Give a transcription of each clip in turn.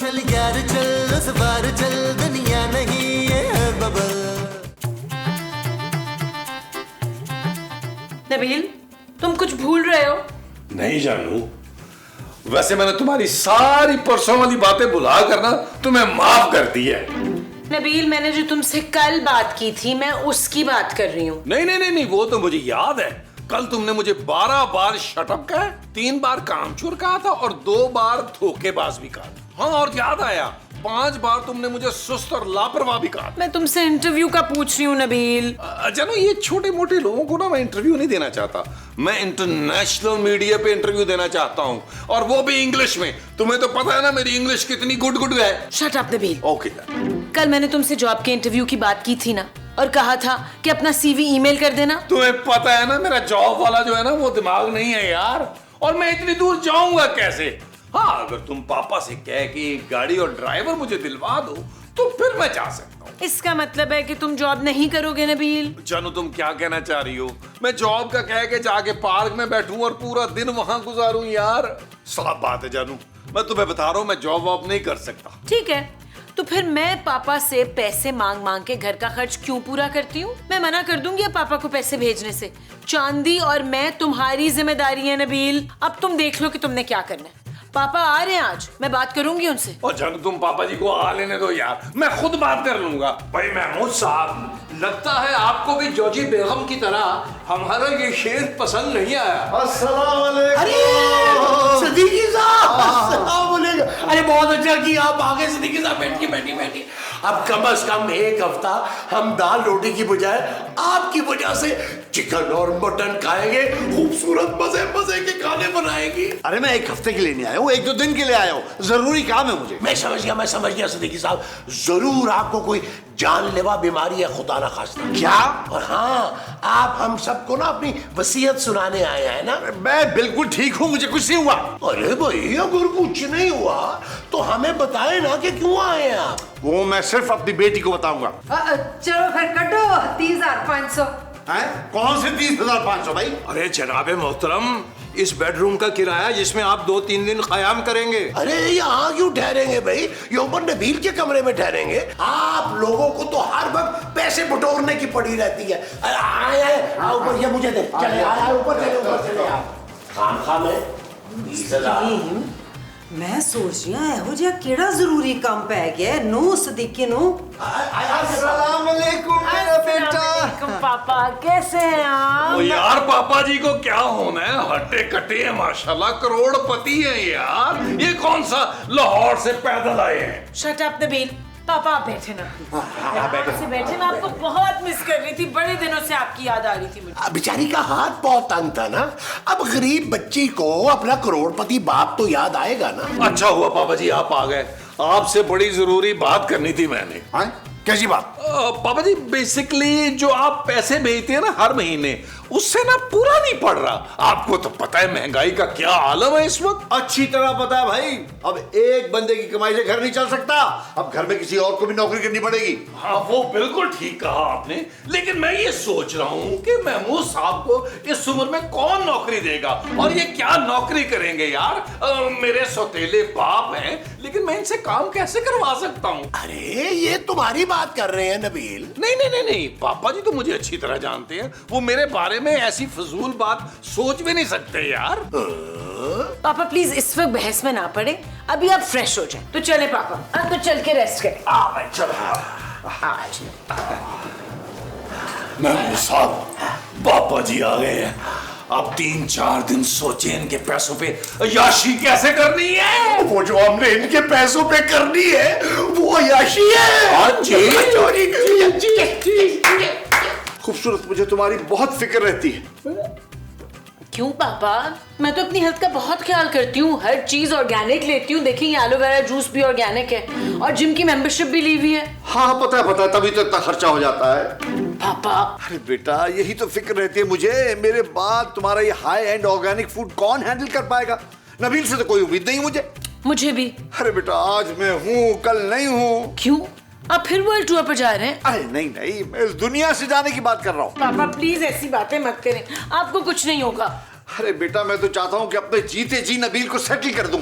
चल यार चल, उस बार चल, दुनिया नहीं ये है बबल। नबील, तुम कुछ भूल रहे हो? नहीं जानू, वैसे मैंने तुम्हारी सारी परसों वाली बातें भुला कर ना तुम्हें माफ कर दी है। नबील, मैंने जो तुमसे कल बात की थी मैं उसकी बात कर रही हूँ। नहीं, वो तो मुझे याद है। कल तुमने मुझे 12 बार शटअप कहा, 3 बार कामचोर कहा था और 2 बार धोखेबाज भी कहा। हाँ, और याद आया 5 बार तुमने मुझे सुस्त और लापरवाह भी कहा। मैं तुमसे इंटरव्यू का पूछ रही हूँ नबील। जानो, ये छोटे मोटे लोगों को ना मैं इंटरव्यू नहीं देना चाहता। मैं इंटरनेशनल मीडिया पे इंटरव्यू देना चाहता हूँ, और वो भी इंग्लिश में। तुम्हें तो पता है ना मेरी इंग्लिश कितनी गुड है। Shut up Nabeel. ओके। कल मैंने तुमसे जॉब के इंटरव्यू की बात की थी ना, और कहा था कि अपना सीवी ईमेल कर देना। तुम्हें पता है ना मेरा जॉब वाला जो है ना वो दिमाग नहीं है यार, और मैं इतनी दूर जाऊंगा कैसे? हाँ, अगर तुम पापा से कह के गाड़ी और ड्राइवर मुझे दिलवा दो तो फिर मैं जा सकता हूँ। इसका मतलब है कि तुम जॉब नहीं करोगे नबील? जानू, तुम क्या कहना चाह रही हो? मैं जॉब का कह के जाके पार्क में बैठूं और पूरा दिन वहां गुजारूं यार? साफ बात है जानू, मैं तुम्हें बता रहा हूँ मैं जॉब वॉब नहीं कर सकता। ठीक है, तो फिर मैं पापा से पैसे मांग मांग के घर का खर्च क्यों पूरा करती हूँ? मैं मना कर दूंगी अब पापा को पैसे भेजने से। चांदी और मैं तुम्हारी जिम्मेदारी है नबील। अब तुम देख लो कि तुमने क्या करना है। पापा आ रहे हैं आज, मैं बात करूंगी उनसे। और जानू, तुम पापा जी को आ लेने दो यार, मैं खुद बात कर लूंगा। भाई महमूद साहब, लगता है आपको भी जोजी बेगम की तरह हमारा ये शेर पसंद नहीं आया। अस्सलाम वालेकुम। अरे सदीकी साहब, अस्सलाम वालेकुम। अरे बहुत अच्छा किया आप आ गए सदीकी साहब। बैठिए। अब कम से कम एक हफ्ता हम दाल रोटी की बजाय आपकी वजह से चिकन और मटन खाएंगे। खूबसूरत मजे के खाने बनाएंगी। अरे मैं 1 हफ्ते के लिए नहीं आया हूँ, 1-2 दिन के लिए आया हूँ। जरूरी काम है मुझे। मैं समझ गया सदीकी साहब। जरूर आपको कोई जानलेवा बीमारी है, खुदा ना खास्ता। क्या? और हाँ, आप हम सबको ना अपनी वसीयत सुनाने आए हैं ना? मैं बिल्कुल ठीक हूँ, मुझे कुछ नहीं हुआ। अरे भाई, अगर कुछ नहीं हुआ तो हमें बताए ना कि क्यों आए हैं आप। वो मैं सिर्फ अपनी बेटी को बताऊंगा। चलो फिर कटो 30,500। कौन से 30,500 भाई? अरे जनाबे मोहतरम, इस बेडरूम का किराया जिसमें आप 2-3 दिन क़याम करेंगे। अरे यहाँ क्यों ठहरेंगे भाई? ये ऊपर नबील के कमरे में ठहरेंगे। आप लोगों को तो हर वक्त पैसे बटोरने की पड़ी रहती है। आए ऊपर, ये मुझे दे। चले ऊपर चले आप। खाम है 20,000। मैं सोच रही हूँ ਇਹੋ ਜਿਹਾ ਕਿਹੜਾ ਜ਼ਰੂਰੀ ਕੰਮ ਪੈ ਗਿਆ ਨੋ ਸਦੀਕੀ ਨੂੰ। अस्सलाम वालेकुम मेरा बेटा। पापा कैसे हैं आप? ओ यार, पापा जी को क्या होना है, हट्टे कट्टे हैं माशाल्लाह, करोड़पति हैं यार। ये कौन सा लाहौर से पैदल आए हैं? Shut up Nabeel. पापा आप बैठे ना, बैठे। मैं आपको बहुत मिस कर रही थी, बड़े दिनों से आपकी याद आ रही थी मुझे। बेचारी का हाथ बहुत तंग था ना। अब गरीब बच्ची को अपना करोड़पति बाप तो याद आएगा ना। अच्छा हुआ पापा जी आप आ गए, आपसे बड़ी जरूरी बात करनी थी मैंने। कैसी बात? पापा जी, बेसिकली जो आप पैसे भेजते हैं ना हर महीने, उससे ना पूरा नहीं पड़ रहा। आपको तो पता है महंगाई का क्या आलम है इस वक्त। अच्छी तरह पता है भाई। अब एक बंदे की कमाई से घर नहीं चल सकता, अब घर में किसी और को भी नौकरी करनी पड़ेगी। हाँ, वो बिल्कुल ठीक कहा आपने, लेकिन मैं ये सोच रहा हूँ कि महमूद साहब को इस उम्र में कौन नौकरी देगा, और ये क्या नौकरी करेंगे यार? मेरे सौतेले बाप हैं, लेकिन मैं इनसे काम कैसे करवा सकता हूँ? अरे ये तुम्हारी बात कर रहे हैं नबील। नहीं, पापा जी तो मुझे अच्छी तरह जानते हैं, वो मेरे बारे में ऐसी फजूल बात सोच भी नहीं सकते यार। पापा प्लीज इस वक्त बहस में ना पड़े, अभी आप फ्रेश हो जाए तो चले पापा। अब तो चल के रेस्ट करें। महमूद साहब, पापा जी आ गए हैं। अब 3-4 दिन सोचे इनके पैसों पे अय्याशी कैसे करनी है। वो जो हमने इनके पैसों पे करनी है वो अय्याशी है। हाँ जी। खूबसूरत, मुझे तुम्हारी बहुत फिक्र रहती है। क्यों पापा? मैं तो अपनी हेल्थ का बहुत ख्याल करती हूँ, हर चीज ऑर्गेनिक लेती हूँ। देखिए ये एलोवेरा जूस भी ऑर्गेनिक है, और जिम की मेंबरशिप भी ली हुई है। हाँ पता है, तभी तो इतना खर्चा हो जाता है। पापा अरे बेटा, यही तो फिक्र रहती है मुझे। मेरे बाद तुम्हारा ये हाई एंड ऑर्गेनिक फूड कौन हैंडल कर पाएगा? नबील से तो कोई उम्मीद नहीं मुझे भी। अरे बेटा, आज मैं हूँ कल नहीं हूँ। क्यों? आप फिर वर्ल्ड टूर पर जा रहे हैं? अरे नहीं, मैं इस दुनिया से जाने की बात कर रहा हूँ। पापा प्लीज ऐसी बातें मत करें, आपको कुछ नहीं होगा। अरे बेटा, मैं तो चाहता हूँ कि अपने जीते जी नबील को सेटल कर दूं।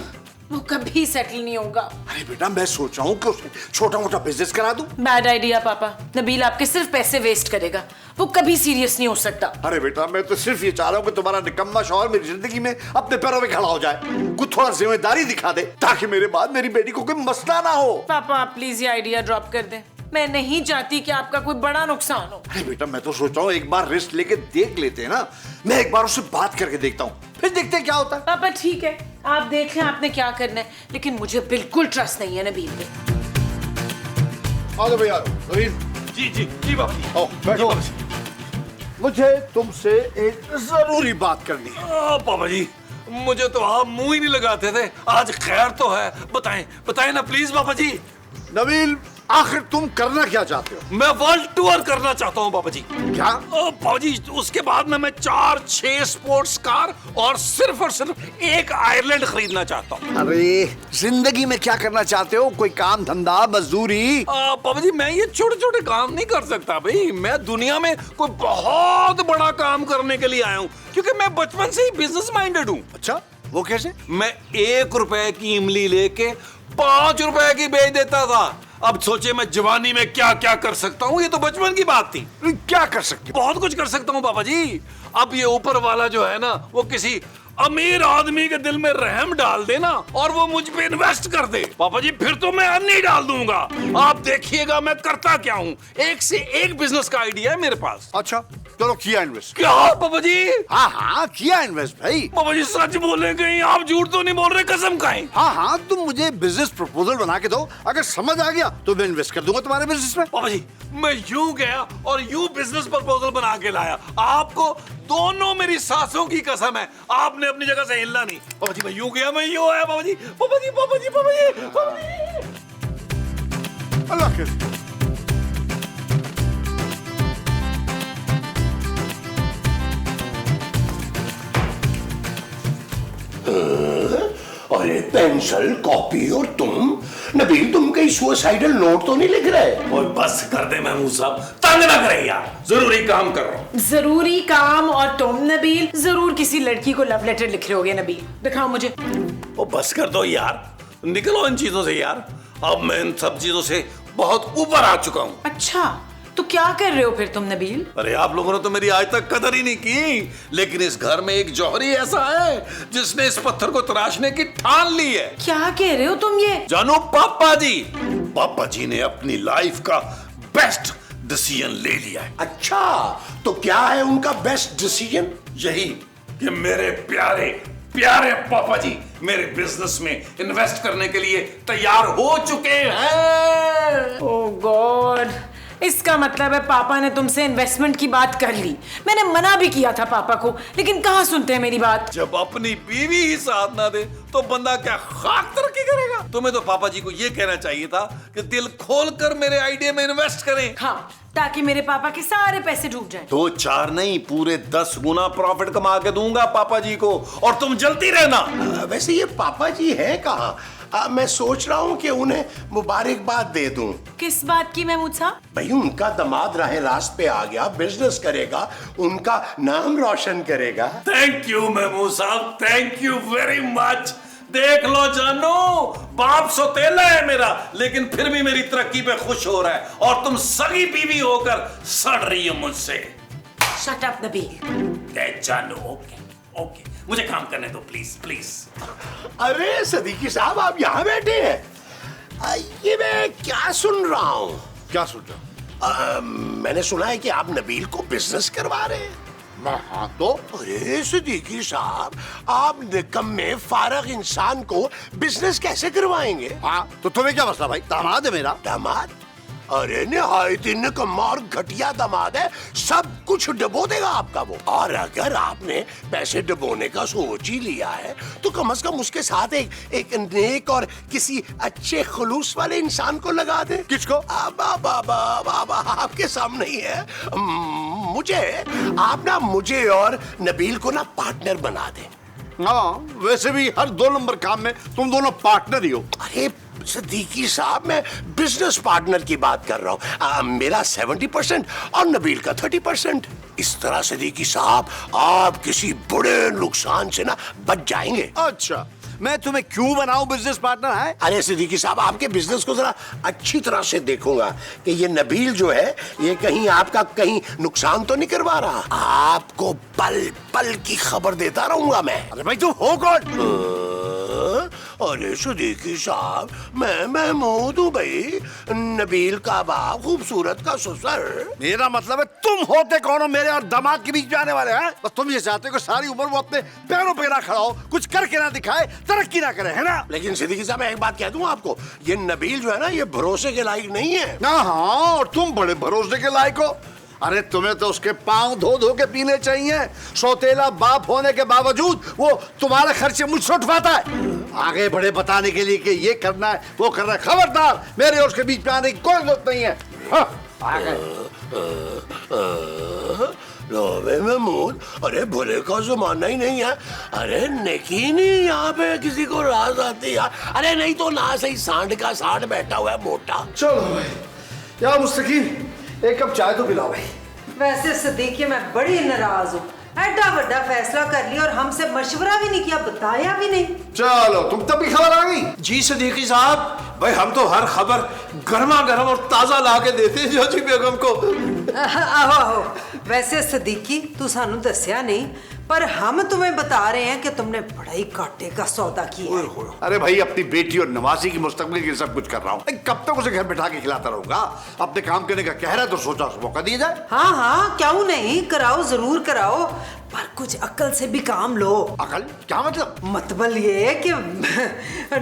वो कभी सेटल नहीं होगा। अरे बेटा मैं सोच रहा हूँ कि उसमें छोटा मोटा बिजनेस करा दूं। बैड आइडिया पापा। नबील आपके सिर्फ पैसे वेस्ट करेगा, वो कभी सीरियस नहीं हो सकता। अरे बेटा मैं तो सिर्फ ये चाह रहा हूँ कि तुम्हारा निकम्मा शौहर मेरी जिंदगी में अपने पैरों पे खड़ा हो जाए, कुछ थोड़ा जिम्मेदारी दिखा दे, ताकि मेरे बाद मेरी बेटी को कोई मसला ना हो। पापा आप प्लीज ये आइडिया ड्रॉप कर दें, मैं नहीं चाहती कि आपका कोई बड़ा नुकसान हो। अरे बेटा मैं तो सोच रहा हूँ एक बार रिस्क लेके देख लेते हैं ना, मैं एक बार उससे बात करके देखता हूँ, फिर देखते हैं क्या होता है। पापा ठीक है, आप देख लें आपने क्या करना है, लेकिन मुझे बिल्कुल ट्रस्ट नहीं है नबील पे। आ जाओ भैया, नबील जी जी जी बाबा जी। आओ बैठो। मुझे तुमसे एक जरूरी बात करनी है। पापा जी मुझे तो आप मुंह ही नहीं लगाते थे, आज खैर तो है, बताएं बताएं ना प्लीज पापा जी। नबील आखिर तुम करना क्या चाहते हो? मैं वर्ल्ड टूर करना चाहता हूँ पापा जी। क्या? पापा जी उसके बाद में मैं 4-6 स्पोर्ट्स कार और सिर्फ एक आयरलैंड खरीदना चाहता हूँ। अरे जिंदगी में क्या करना चाहते हो? कोई काम धंधा मजदूरी? पापा जी मैं ये छोटे छोटे काम नहीं कर सकता भाई, मैं दुनिया में कोई बहुत बड़ा काम करने के लिए आया हूँ, क्योंकि मैं बचपन से ही बिजनेस माइंडेड हूँ। अच्छा वो कैसे? मैं 1 रुपए की इमली लेके 5 रुपए की बेच देता था। अब सोचे मैं जवानी में क्या क्या कर सकता हूँ, ये तो बचपन की बात थी। क्या कर सकते हो? बहुत कुछ कर सकता हूँ पापा जी। अब ये ऊपर वाला जो है ना, वो किसी अमीर आदमी के दिल में रहम डाल देना और वो मुझ पे इन्वेस्ट कर दे पापा जी, फिर तो मैं अन्नी डाल दूंगा। आप देखिएगा मैं करता क्या हूँ, एक से एक बिजनेस का आइडिया है मेरे पास। अच्छा चलो किया इन्वेस्ट। क्या पापा जी? हाँ हाँ किया इन्वेस्ट भाई। पापा जी सच बोले कहीं, आप झूठ तो नहीं बोल रहे, कसम खाएं। हाँ हाँ तुम मुझे बिजनेस प्रपोजल बना के दो, अगर समझ आ गया तो मैं इन्वेस्ट कर दूंगा तुम्हारे बिजनेस में। पापा जी मैं यूं गया और यूं बिजनेस प्रपोजल बना के लाया, आपको दोनों मेरी सांसों की कसम है, आपने अपनी जगह से हिलना नहीं। पापा जी मैं यूं गया, मैं यूं आया पापा जी, पापा जी पापा जी पापा जी पापा जी। अल्लाह के अरे पेंसिल कॉपी और तुम नबील, तुम कहीं सुसाइडल नोट तो नहीं लिख रहे? और बस कर दे महमूद साहब, तंग ना करे यार, जरूरी काम कर रहा हूँ। जरूरी काम? और तुम नबील जरूर किसी लड़की को लव लेटर लिख रहे होगे। नबील दिखाओ मुझे। ओ बस कर दो यार, निकलो इन चीजों से यार, अब मैं इन सब चीजों से बहुत ऊपर आ चुका हूँ। अच्छा तो क्या कर रहे हो फिर तुम नबील? अरे आप लोगों ने तो मेरी आज तक कदर ही नहीं की, लेकिन इस घर में एक जौहरी ऐसा है जिसने इस पत्थर को तराशने की ठान ली है। क्या कह रहे हो तुम ये? जानो पापा जी ने अपनी लाइफ का बेस्ट डिसीजन ले लिया है। अच्छा तो क्या है उनका बेस्ट डिसीजन? यही कि मेरे प्यारे प्यारे पापा जी मेरे बिजनेस में इन्वेस्ट करने के लिए तैयार हो चुके हैं। ओह गॉड, इसका मतलब है पापा ने तुमसे इन्वेस्टमेंट की बात कर ली। मैंने मना भी किया था पापा को, लेकिन कहाँ सुनते हैं मेरी बात। जब अपनी बीवी ही साथ ना दे तो बंदा क्या खाक तरक्की करेगा। तुम्हें तो पापा जी को ये कहना चाहिए था कि दिल खोलकर मेरे आइडिया में इन्वेस्ट करें। हाँ, ताकि मेरे पापा के सारे पैसे डूब जाएं। 2-4 नहीं, पूरे 10 गुना प्रॉफिट कमा के दूंगा पापा जी को, और तुम जलती रहना। वैसे ये पापा जी है कहाँ? मैं सोच रहा हूँ कि उन्हें मुबारकबाद दे दूं। किस बात की महमूद साहब? भाई उनका दामाद राह रास्त पे आ गया, बिजनेस करेगा, उनका नाम रोशन करेगा। थैंक यू महमूद साहब, थैंक यू वेरी मच। देख लो जानो, बाप सौतेला है मेरा, लेकिन फिर भी मेरी तरक्की पे खुश हो रहा है, और तुम सगी बीवी होकर सड़ रही हो मुझसे। Shut up Nabeel. जानो ओके ओके, मुझे काम करने दो प्लीज प्लीज। अरे सदीकी साहब आप यहाँ बैठे हैं? ये मैं क्या सुन रहा हूँ? क्या सुन रहे हो? मैंने सुना है कि आप नबील को बिजनेस करवा रहे हैं। हाँ तो? अरे सिद्दीकी साहब, आप निकम्मे फारग इंसान को बिजनेस कैसे करवाएंगे? हाँ तो तुम्हें क्या मसला भाई? दामाद है मेरा। दामाद? अरे निहायत ही निकम्मा और घटिया दामाद है, सब कुछ डबो देगा आपका वो। और अगर आपने पैसे डबोने का सोच ही लिया है तो कम से कम उसके साथ एक नेक और किसी अच्छे खुलूस वाले इंसान को लगा दे। किसको? बाबा आपके सामने ही है। मुझे आप ना मुझे और नबील को ना पार्टनर बना दे। हाँ वैसे भी हर 2 नंबर काम में तुम दोनों पार्टनर ही हो। अरे सिद्दीकी साहब, मैं बिजनेस पार्टनर की बात कर रहा हूँ। मेरा 70% और नबील का 30%। इस तरह सिद्दीकी साहब आप किसी बड़े नुकसान से ना बच जाएंगे। अच्छा मैं तुम्हें क्यों बनाऊं बिजनेस पार्टनर है? अरे सिद्दीकी साहब, आपके बिजनेस को जरा अच्छी तरह से देखूंगा कि ये नबील जो है ये कहीं आपका कहीं नुकसान तो नहीं करवा रहा। आपको पल पल की खबर देता रहूंगा मैं। अरे भाई तुम हो कौन? अरे सिद्दीकी साहब, मैं महमूद हूँ भाई, नबील का बाप, खूबसूरत का ससुर। मेरा मतलब है तुम होते कौन हो मेरे और दामाद के बीच में आने वाले हैं? बस तुम ये चाहते हो कि सारी उम्र वो अपने पैरों पे ना खड़ा हो, कुछ करके ना दिखाए, तरक्की ना करे, है ना? लेकिन सिद्दीकी साहब, मैं एक बात कह दूं आपको, ये नबील जो है ना, ये भरोसे के लायक नहीं है। हाँ, और तुम बड़े भरोसे के लायक हो। अरे तुम्हें तो उसके पांव धो धो के पीने चाहिए। सौतेला बाप होने के बावजूद वो तुम्हारे खर्चे मुझसे उठवाता है, आगे बढ़े बताने के लिए कि ये करना है वो करना है। खबरदार, मेरे और उसके बीच में आने की कोई जरूरत नहीं है। महमूद, अरे भोले का जमाना ही नहीं है। अरे नेकी नहीं यहाँ पे किसी को राज आती यार। अरे नहीं तो ना सही सांड का सांड बैठा हुआ है मोटा। चलो भाई, यार मुस्तकीम एक कप चाय तो पिलाओ भाई। वैसे सिद्दीकी मैं बड़ी नाराज हूँ, एडा बड़ा फैसला कर लिया और हमसे मशवरा भी नहीं किया, बताया भी नहीं। चलो तुम तब भी खबर आ गई? जी सिद्दीकी साहब, भाई हम तो हर खबर गर्मा गर्म और ताजा ला के देते हैं जोजी बेगम को। आहो, वैसे सिद्दीकी तू सानू दसिया नहीं, पर हम तुम्हें बता रहे हैं कि तुमने बड़ा ही कांटे का सौदा किया है। अरे भाई, अपनी बेटी और नवासी की मुस्तकबिल के लिए सब कुछ कर रहा हूँ। कब तक उसे घर बैठा के खिलाता रहूंगा? अपने काम करने का कह रहा है तो सोचा उसे मौका दिया जाए। हाँ हाँ, क्यों नहीं, कराओ, जरूर कराओ, पर कुछ अक्ल से भी काम लो। अकल? क्या मतलब? मतलब ये है कि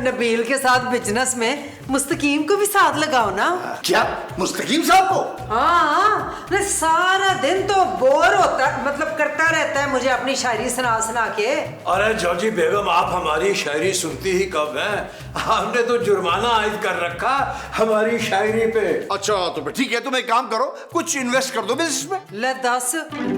नबील के साथ बिजनेस में मुस्तकीम को भी साथ लगाओ ना। क्या मुस्तकीम साहब को? हाँ, नहीं सारा दिन तो बोर होता, मतलब करता रहता है मुझे अपनी शायरी सुना सुना के। अरे जॉर्जी बेगम, आप हमारी शायरी सुनती ही कब है? हमने तो जुर्माना आयद कर रखा हमारी शायरी पे। अच्छा तो फिर ठीक है, तुम एक काम करो, कुछ इन्वेस्ट कर दो बिजनेस में। ले दस,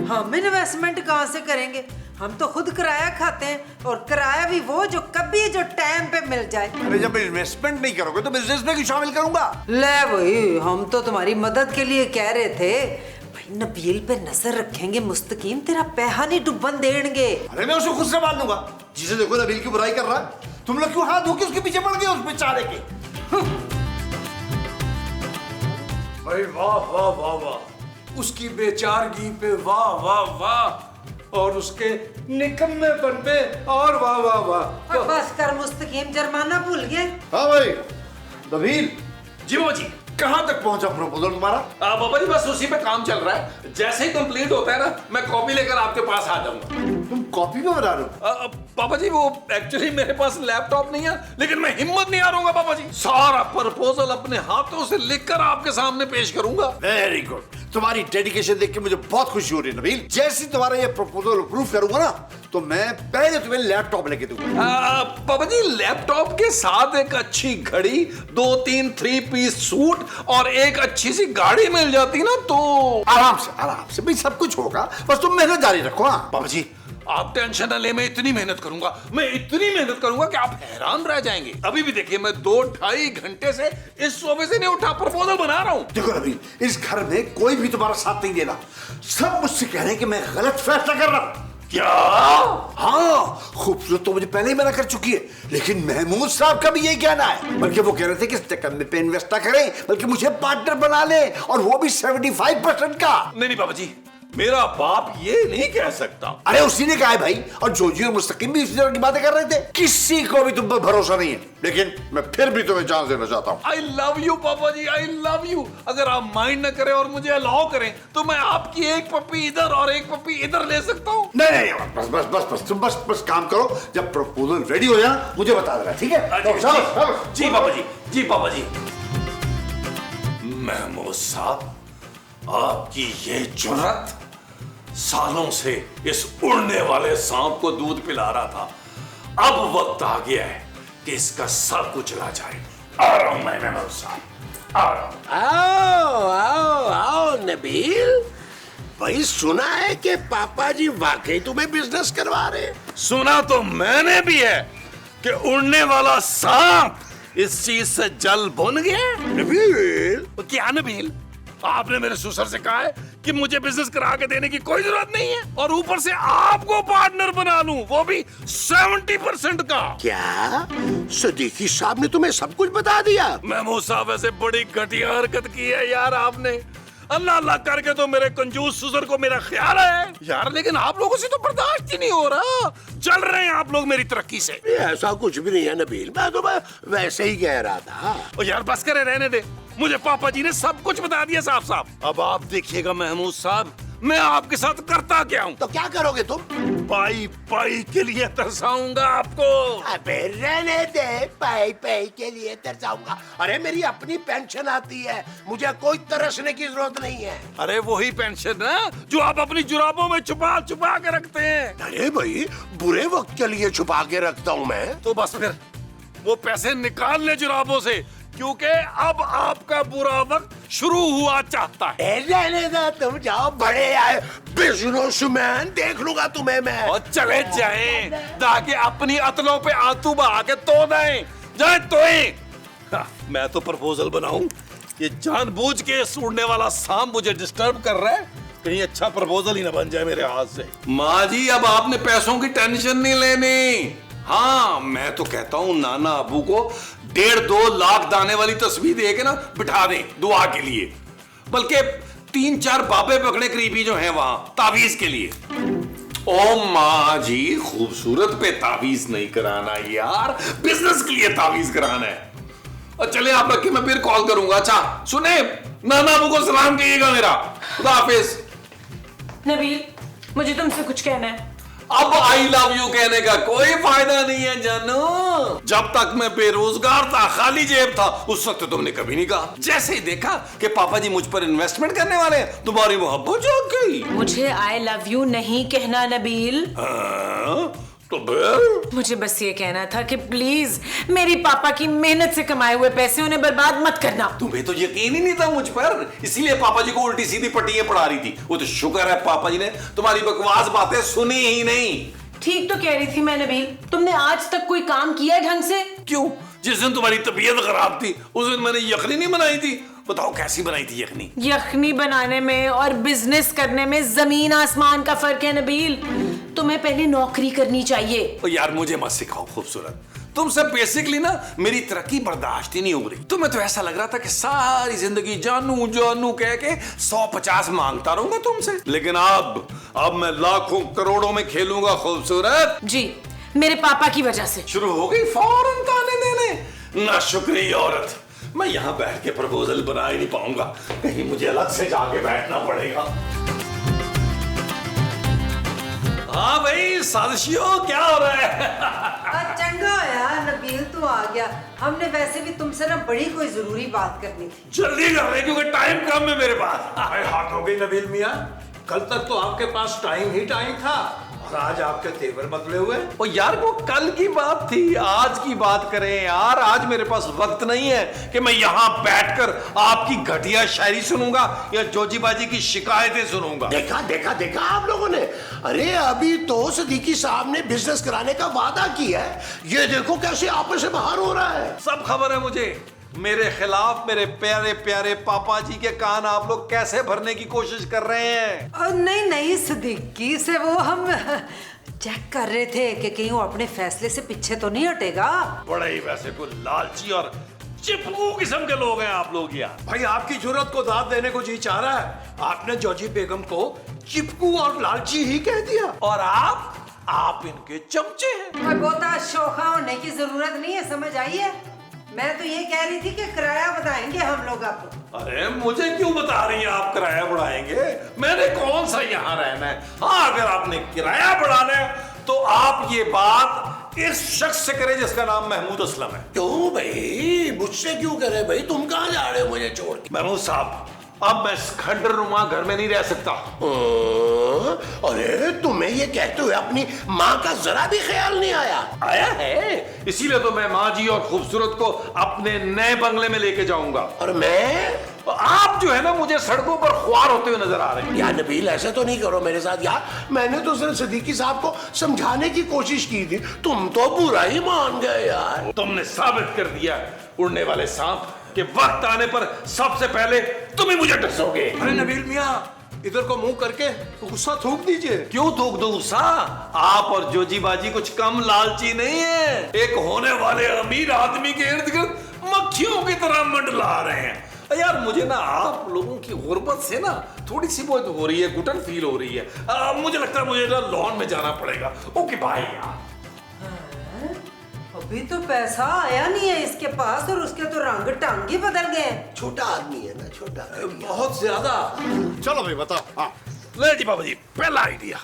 हम इन्वेस्टमेंट कहाँ से करेंगे? हम तो खुद किराया खाते हैं, और किराया भी वो जो कभी जो टाइम पे मिल जाए। अरे जब इन्वेस्टमेंट नहीं करोगे तो बिजनेस में क्यों शामिल करूंगा? ले भाई, हम तो तुम्हारी मदद के लिए कह रहे थे। भाई नबील पे नजर रखेंगे, मुस्तकीम तेरा पैसा नहीं डुबन देंगे। अरे मैं उसको खुद से मार लूंगा। जिसे देखो नबील की बुराई कर रहा है, तुम लोग क्यों हाथ धो के उसके पीछे पड़ गए उस बेचारे के? भाई वाह वाह वाह वाह, उसकी बेचारगी पे वाह वाह वाह, और उसके निकम्मेपन पे और वाह वाह वाह। बस कर मुस्तकीम, जुर्माना भूल गए। हाँ भाई नबील, जी वो जी, कहाँ तक पहुंचा प्रपोजल तुम्हारा? बाबा जी बस उसी पे काम चल रहा है। जैसे ही कंप्लीट होता है ना, मैं कॉपी लेकर आपके पास आ जाऊंगा। तुम कॉपी में बना रहे हो? पापा जी वो एक्चुअली मेरे पास लैपटॉप नहीं है, लेकिन मैं हिम्मत नहीं हारूंगा पापा जी। सारा प्रपोजल अपने हाथों से लिखकर आपके सामने पेश करूंगा। वेरी गुड, तुम्हारी डेडिकेशन देख के मुझे बहुत खुशी हो रही है नबील। जैसे ही तुम्हारा ये प्रपोजल अप्रूव करूंगा ना, तो मैं पहले तुम्हें लैपटॉप लेके दूंगा। पापा जी लैपटॉप के साथ एक अच्छी घड़ी, 2-3 3 पीस सूट और एक अच्छी सी गाड़ी मिल जाती ना तो आराम से भाई सब कुछ होगा, बस तुम मेहनत जारी रखो। हाँ पापा जी आप टेंशन न ले, मैं इतनी मेहनत करूंगा, मैं इतनी मेहनत करूंगा कि आप हैरान रह जाएंगे। अभी भी देखिए, मैं 2-2.5 घंटे से इस सोफे से नहीं उठा, प्रपोजल बना रहा हूं। देखो नबील, इस घर में कोई भी तुम्हारा साथ नहीं देना। सब मुझसे कह रहे हैं कि मैं गलत फैसला कर रहा हूं। क्या? हाँ, खूबसूरत तो मुझे पहले ही मना कर चुकी है, लेकिन महमूद साहब का भी यही कहना है। बल्कि वो कह रहे थे कि इस चक्कर में पे इन्वेस्ट ना करें, बल्कि मुझे पार्टनर बना ले, और वो भी 75% का। नहीं पापा जी, मेरा बाप ये नहीं कह सकता। अरे उसी ने कहा है भाई, और जोजी और मुस्तकीम भी इसी तरह की बातें कर रहे थे। किसी को भी तुम पर भरोसा नहीं है, लेकिन मैं फिर भी तुम्हें चांस देना चाहता हूँ। आई लव यू पापा जी, आई लव यू। अगर आप माइंड न करें और मुझे अलाउ करें, तो मैं आपकी एक पप्पी इधर और एक पप्पी इधर ले सकता हूँ। नहीं, बस बस बस बस तुम बस काम करो। जब प्रपोजल रेडी हो जाए मुझे बता देना, ठीक है? जी पापा जी, जी पापा जी। महमूद साहब, आपकी ये जुर्रत सालों से इस उड़ने वाले सांप को दूध पिला रहा था। अब वक्त आ गया है कि इसका सब कुछ चला जाए। आ रहा हूं मैं महमूद साहब, आ रहा हूं। आओ आओ आओ नबील, भाई सुना है कि पापा जी वाकई तुम्हें बिजनेस करवा रहे हैं। सुना तो मैंने भी है कि उड़ने वाला सांप इस चीज से जल भुन गया। नबील, क्या नबील? आपने मेरे ससुर से कहा है कि मुझे बिजनेस करा के देने की कोई जरूरत नहीं है, और ऊपर से आपको पार्टनर बना लूं, वो भी 70% का। क्या सदीकी साहब ने तुम्हें सब कुछ बता दिया? महमूद साहब वैसे बड़ी घटिया हरकत की है यार आपने। अल्लाह अल्लाह करके तो मेरे कंजूस सुसर को मेरा ख्याल है यार, लेकिन आप लोगों से तो बर्दाश्त ही नहीं हो रहा। चल रहे हैं आप लोग मेरी तरक्की से। ऐसा कुछ भी नहीं है नबील, मैं तो वैसे ही कह रहा था। ओ यार बस करे, रहने दे, मुझे पापा जी ने सब कुछ बता दिया साफ साफ। अब आप देखिएगा महमूद साहब, मैं आपके साथ करता क्या हूँ। तो क्या करोगे तुम? पाई पाई के लिए तरसाऊंगा आपको। अबे रहने दे, पाई पाई के लिए तरसाऊंगा। अरे मेरी अपनी पेंशन आती है, मुझे कोई तरसने की जरूरत नहीं है। अरे वही पेंशन ना जो आप अपनी जुराबों में छुपा छुपा के रखते हैं। अरे भाई बुरे वक्त के लिए छुपा के रखता हूँ मैं। तो बस फिर वो पैसे निकाल ले जुराबों से, क्योंकि अब आपका बुरा वक्त शुरू हुआ चाहता है। रहने दो, तुम जाओ, बड़े आए बिजनेसमैन, देख लूंगा तुम्हें मैं। और चले जाएं, ताकि अपनी अतलों पे आंसू बहा के तो दें, जाए तोएं। मैं तो प्रपोजल बनाऊं, ये जानबूझ के सूढ़ने वाला सांप मुझे डिस्टर्ब कर रहा है, कहीं अच्छा प्रपोजल ही ना बन जाए मेरे हाथ से। माँ जी अब आपने पैसों की टेंशन नहीं लेनी। हाँ मैं तो कहता हूँ नाना अबू को 1.5-2 लाख दाने वाली तस्वीर दे के ना बिठा दें दुआ के लिए, बल्कि 3-4 बाबे पकड़े करीबी जो हैं वहां तावीज के लिए। ओ माँ जी खूबसूरत पे तावीज नहीं कराना यार, बिजनेस के लिए तावीज कराना है। और चले आप रखिए, मैं फिर कॉल करूंगा। अच्छा सुने, नाना अबू को सलाम कहिएगा मेरा। खुदा हाफिज। नबील मुझे तुमसे कुछ कहना है। अब आई लव यू कहने का कोई फायदा नहीं है जानू। जब तक मैं बेरोजगार था, खाली जेब था, उस वक्त तुमने कभी नहीं कहा। जैसे ही देखा कि पापा जी मुझ पर इन्वेस्टमेंट करने वाले हैं, तुम्हारी मोहब्बत जाग गई। मुझे आई लव यू नहीं कहना नबील। हाँ, तो फिर मुझे बस ये कहना था कि प्लीज मेरी पापा की मेहनत से कमाए हुए पैसे उन्हें बर्बाद मत करना। तुम्हें तो यकीन ही नहीं था मुझ पर, इसीलिए पापा जी को उल्टी सीधी पट्टियां पढ़ा रही थी। वो तो शुक्र है पापा जी ने तुम्हारी बकवास बातें सुनी ही नहीं। ठीक तो कह रही थी मैं नबील, तुमने आज तक कोई काम किया ढंग से? क्यों? जिस दिन तुम्हारी तबीयत खराब थी उस दिन मैंने यखनी नहीं बनाई थी। बताओ कैसी बनाई थी यखनी? यखनी बनाने में और बिजनेस करने में जमीन आसमान का फर्क है नबील। तुम्हें पहले नौकरी करनी चाहिए। ओ यार मुझे मत सिखाओ खूबसूरत, तुमसे बेसिकली ना मेरी तरक्की बर्दाश्त ही नहीं हो रही। तुम्हें तो ऐसा लग रहा था कि सारी जिंदगी जानू जानू कह के 150 मांगता रहूंगा तुमसे, लेकिन अब मैं लाखों करोड़ों में खेलूंगा खूबसूरत। जी मेरे पापा की वजह से। शुरू हो गई फौरन ताने देने, ना शुक्रिया औरत। मैं यहाँ बैठ के प्रपोजल बना ही नहीं पाऊंगा, कहीं मुझे अलग से जाके बैठना पड़ेगा। हाँ भाई साजिशियों क्या हो रहा है? चंगा यार नबील तू आ गया, हमने वैसे भी तुमसे ना बड़ी कोई जरूरी बात करनी थी। जल्दी कर रहे क्योंकि टाइम कम है मेरे पास। हाथ हो गई नबील मियाँ, कल तक तो आपके पास टाइम ही टाइम था, और आज आपके तेवर बदले हुए। ओ यार वो कल की बात थी, आज की बात करें यार। आज मेरे पास वक्त नहीं है कि मैं यहाँ बैठकर आपकी घटिया शायरी सुनूंगा या जोजी बाजी की शिकायतें सुनूंगा। देखा देखा देखा आप लोगों ने, अरे अभी तो सदीकी साहब ने बिजनेस कराने का वादा किया है, ये देखो कैसे आपस में बाहर हो रहा है। सब खबर है मुझे। मेरे खिलाफ मेरे प्यारे प्यारे पापा जी के कान आप लोग कैसे भरने की कोशिश कर रहे हैं? और नहीं सिद्दीकी से वो हम चेक कर रहे थे कि कहीं वो अपने फैसले से पीछे तो नहीं हटेगा। बड़े ही वैसे कोई लालची और चिपकू किस्म के लोग हैं आप लोग यार। भाई आपकी जरूरत को दाद देने को जी चाह रहा है, आपने जोजी बेगम को चिपकू और लालची ही कह दिया, और आप इनके चमचे हैं। कोई बहुत शोखा होने की जरूरत नहीं है, समझ आई है? मैं तो ये कह रही थी कि किराया बताएंगे हम लोग आपको। अरे मुझे क्यों बता रही हैं आप किराया बढ़ाएंगे? मैंने कौन सा यहाँ रहना है? हाँ अगर आपने किराया बढ़ाना है तो आप ये बात इस शख्स से करें जिसका नाम महमूद असलम है। क्यों भाई, मुझसे क्यों करे भाई? तुम कहाँ जा रहे हो मुझे छोड़ के? महमूद साहब अब मैं इस खंडर नुमा घर में नहीं रह सकता। अरे तुम्हें ये कहते हुए अपनी माँ का जरा भी ख्याल नहीं आया? आया है, इसीलिए तो मैं माँ जी और खूबसूरत को अपने नए बंगले में लेके जाऊंगा। और मैं? आप जो है ना मुझे सड़कों पर ख्वार होते हुए नजर आ रहे हैं। यार नबील ऐसे तो नहीं करो मेरे साथ यार, मैंने तो सिर्फ सदीकी साहब को समझाने की कोशिश की थी, तुम तो बुरा ही मान गए यार। तुमने साबित कर दिया उड़ने वाले सांप कि वक्त आने पर सबसे पहले तुम ही मुझे डसोगे। अरे नबील मियाँ इधर को मुंह करके गुस्सा थूक दीजिए। क्यों थूक दो गुस्सा? आप और जोजी बाजी कुछ कम लालची नहीं है। एक होने वाले अमीर आदमी के इर्द गिर्द मक्खियों की तरह मंडला रहे हैं। यार मुझे ना आप लोगों की गुर्बत से ना थोड़ी सी बहुत हो रही है, घुटन फील हो रही है। मुझे लगता है मुझे ना लॉन में जाना पड़ेगा। ओके बाय यार। अभी तो पैसा आया नहीं है इसके पास और उसके तो रंग टांग ही बदल गए। छोटा आदमी है ना, छोटा। बहुत ज्यादा। चलो भाई बताओ। हाँ ले जी बाबा जी, पहला आइडिया।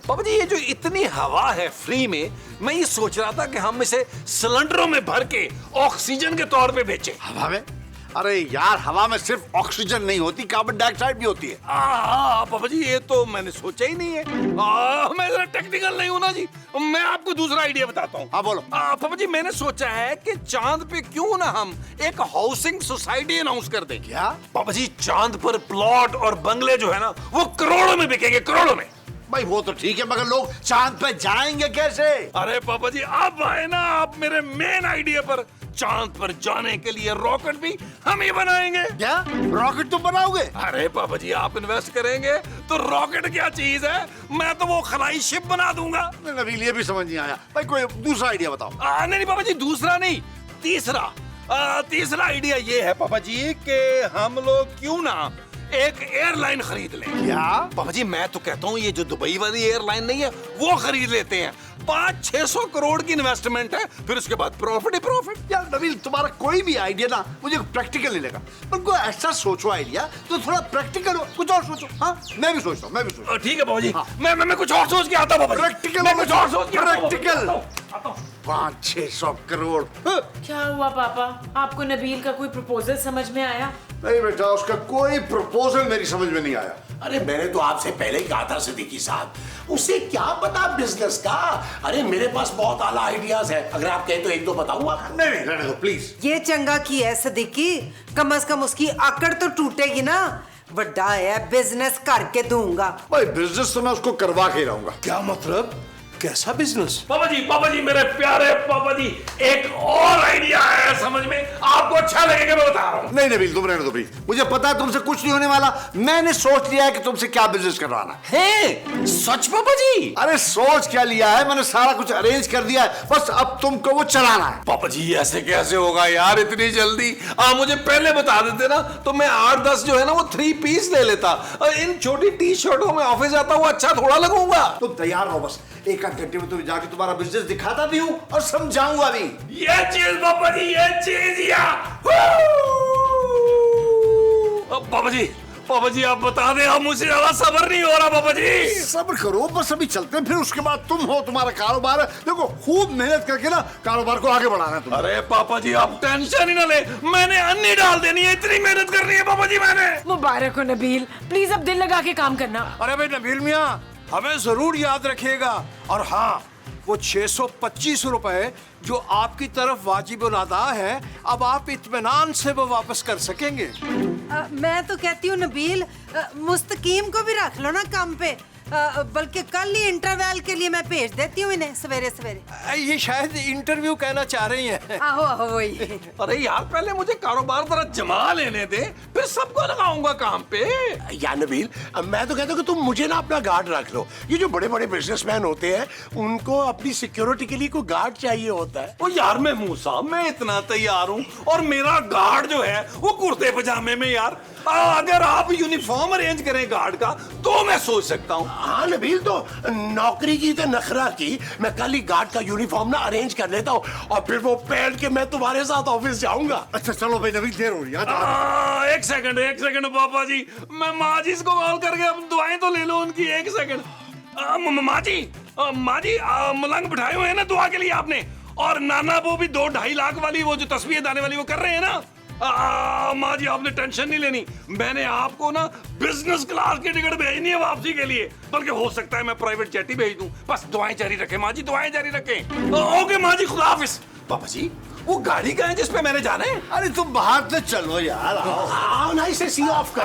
बाबा जी ये जो इतनी हवा है फ्री में, मैं ये सोच रहा था कि हम इसे सिलेंडरों में भर के ऑक्सीजन के तौर पे बेचें। हवा में? अरे यार हवा में सिर्फ ऑक्सीजन नहीं होती, कार्बन डाइऑक्साइड भी होती है। बाबा जी ये तो मैंने सोचा ही नहीं है। मैं जरा टेक्निकल नहीं हूं ना जी। मैं आपको दूसरा आइडिया बताता हूँ। हाँ बोलो। बाबा जी मैंने सोचा है कि चांद पे क्यों ना हम एक हाउसिंग सोसाइटी अनाउंस कर दें। क्या? बाबा जी चांद पर प्लॉट और बंगले जो है ना वो करोड़ों में बिकेंगे, करोड़ों में। भाई वो तो ठीक है, मगर लोग चांद पे जाएंगे कैसे? अरे पापा जी आप आए ना आप मेरे मेन आइडिया पर। चांद पर जाने के लिए रॉकेट भी हम ही बनाएंगे। क्या रॉकेट तुम बनाओगे? अरे पापा जी आप इन्वेस्ट करेंगे तो रॉकेट क्या चीज है, मैं तो वो खलाई शिप बना दूंगा। नबील ये भी समझ नहीं आया भाई, कोई दूसरा आइडिया बताओ। नहीं पापा जी दूसरा नहीं, तीसरा। तीसरा आइडिया ये है पापा जी कि हम लोग क्यों ना एक एयरलाइन खरीद लें। क्या? पापा जी मैं तो कहता हूँ ये जो दुबई वाली एयरलाइन नहीं है वो खरीद लेते हैं। 500-600 करोड़ की इन्वेस्टमेंट है, फिर उसके बाद प्रॉफिट ही प्रॉफिट। यार नबील तुम्हारा कोई भी आइडिया ना मुझे प्रैक्टिकल नहीं लगा, पर कोई ऐसा सोचो आइडिया तो थोड़ा प्रैक्टिकल हो, कुछ और सोचो। हाँ मैं भी सोचता हूँ, ठीक है बाबा जी। हाँ। मैं कुछ और सोच के आता हूँ। प्रैक्टिकल मैं कुछ और सोच के आता हूँ। प्रैक्टिकल। आता हूँ। 500-600 करोड़। क्या हुआ पापा, आपको नबील का कोई प्रपोजल समझ में आया? नहीं बेटा, उसका कोई प्रपोजल मेरी समझ में नहीं आया। अरे मैंने तो आपसे पहले ही कहा था सिद्दीकी साहब, उसे क्या पता बिजनेस का। अरे मेरे पास बहुत आला आइडियाज है, अगर आप कहें तो एक दो बताऊंगा। नहीं रहने दो प्लीज। ये चंगा की है सदीकी, कम से कम उसकी आकड़ तो टूटेगी ना। बड़ा है बिजनेस करके दूंगा। भाई बिजनेस तो मैं उसको करवा के रहूंगा। क्या मतलब, कैसा बिजनेस? पापा जी मेरे प्यारे पापा जी, एक और आइडिया है समझ में, आपको अच्छा लगेगा मैं बता रहा हूँ। नहीं नबील तुम रहने दो प्लीज, मुझे पता है तुमसे कुछ नहीं होने वाला। मैंने सोच लिया है कि तुमसे क्या बिजनेस करवाना है। सच पापा जी? अरे सोच क्या लिया है, मैंने सारा कुछ अरेंज कर दिया है, बस अब तुमको वो चलाना है। पापा जी ऐसे कैसे होगा यार इतनी जल्दी? आप मुझे पहले बता देते ना तो मैं 8-10 जो है ना वो 3 पीस ले लेता। इन छोटी टी शर्टों में ऑफिस जाता हुआ अच्छा थोड़ा लगूंगा। तुम तैयार रहो, बस एक आध घंटे में तुम जाके तुम्हारा बिजनेस दिखाता भी हूँ और समझाऊंगा भी। ये चीज पापा जी, ये चीज या पापा जी आप बता दें, अब मुझे ज्यादा सब्र नहीं हो रहा। पापा जी सब्र करो, बस अभी चलते हैं, फिर उसके बाद तुम हो, तुम्हारा कारोबार है। देखो खूब मेहनत करके ना कारोबार को आगे बढ़ाना है तुम्हें। अरे पापा जी आप टेंशन ही ना ले, मैंने अन्नी डाल देनी है, इतनी मेहनत करनी है पापा जी मैंने। मुबारक हो नबील, प्लीज अब दिल लगा के काम करना। अरे भाई नबील मियाँ हमें जरूर याद रखिएगा। और हाँ वो 625 रुपए जो आपकी तरफ वाजिब अदा है, अब आप इत्मीनान से वो वापस कर सकेंगे। मैं तो कहती हूँ नबील, मुस्तकीम को भी रख लो ना काम पे, बल्कि कल ही इंटरवल के लिए मैं भेज देती हूँ इन्हें सवेरे सवेरे। ये शायद इंटरव्यू कहना चाह रही हैं। आहो आहो वही। अरे यार पहले मुझे कारोबार जरा जमा लेने दे, फिर सबको लगाऊंगा काम पे। या नबील, मैं तो कहता हूँ कि तुम मुझे ना अपना गार्ड रख लो। ये जो बड़े बड़े बिजनेसमैन होते हैं उनको अपनी सिक्योरिटी के लिए कोई गार्ड चाहिए होता है। ओ यार मैं मूसा, मैं इतना तैयार हूँ और मेरा गार्ड जो है वो कुर्ते पजामे में। यार अगर आप यूनिफॉर्म अरेंज करें गार्ड का तो मैं सोच सकता हूँ। हाँ नबील, तो नौकरी की तो नखरा की, मैं कल ही गार्ड का यूनिफॉर्म ना अरेंज कर लेता हूँ और फिर वो पहन के मैं तुम्हारे साथ ऑफिस जाऊंगा। अच्छा चलो भाई नबील, देर हो रही है। एक सेकंड पापा जी, मैं माँ जी को कॉल करके अब दुआएं तो ले लो उनकी। एक सेकंड माँ जी, मलंग बिठाए हुए हैं ना दुआ के लिए आपने, और नाना वो भी 2-2.5 लाख वाली वो जो तस्वीर दाने वाली वो कर रहे हैं ना। माँ जी आपने टेंशन नहीं लेनी, मैंने आपको ना बिजनेस क्लास की टिकट भेजनी है वापसी के लिए, बल्कि हो सकता है मैं प्राइवेट जेट ही भेज दूं। बस दुआएं जारी रखें माँ जी, दुआएं जारी रखें। ओके माँ जी, खुदा हाफिज। पापा जी वो गाड़ी कहाँ है जिस पे मैंने जाना है? अरे तुम बाहर से चलो यार, आओ ना, इसे सी ऑफ कर।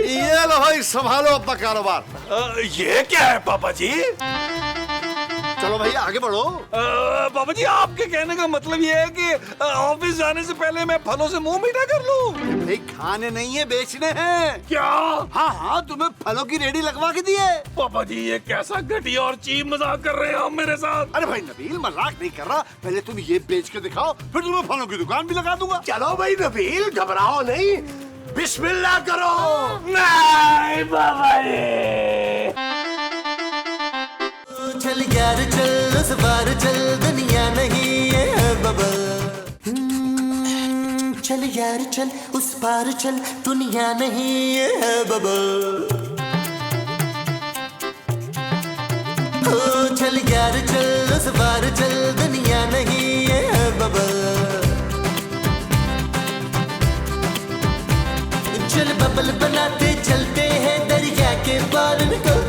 ये लो भाई संभालो अपना कारोबार। ये क्या है पापा जी? चलो भाई आगे बढ़ो। बाबा जी आपके कहने का मतलब ये है कि ऑफिस जाने से पहले मैं फलों से मुंह मीठा कर लूं? भाई खाने नहीं है, बेचने हैं। क्या? हाँ हाँ, तुम्हें फलों की रेडी लगवा के दी है। पापा जी ये कैसा घटिया और चीप मजाक कर रहे हैं आप मेरे साथ। अरे भाई नबील मजाक नहीं कर रहा, पहले तुम ये बेच के दिखाओ, फिर तुम्हें फलों की दुकान भी लगा दूंगा। चलो भाई नबील, घबराओ नहीं, बिस्मिल्लाह करो। नहीं बाबा जी। चल यार चल उस बार चल, दुनिया नहीं है बबल। चल यार चल उस पार चल, दुनिया नहीं है बबल। ओ चल यार चल उस पार चल, दुनिया नहीं है बबल। चल बबल बनाते चलते हैं दरिया के पार को।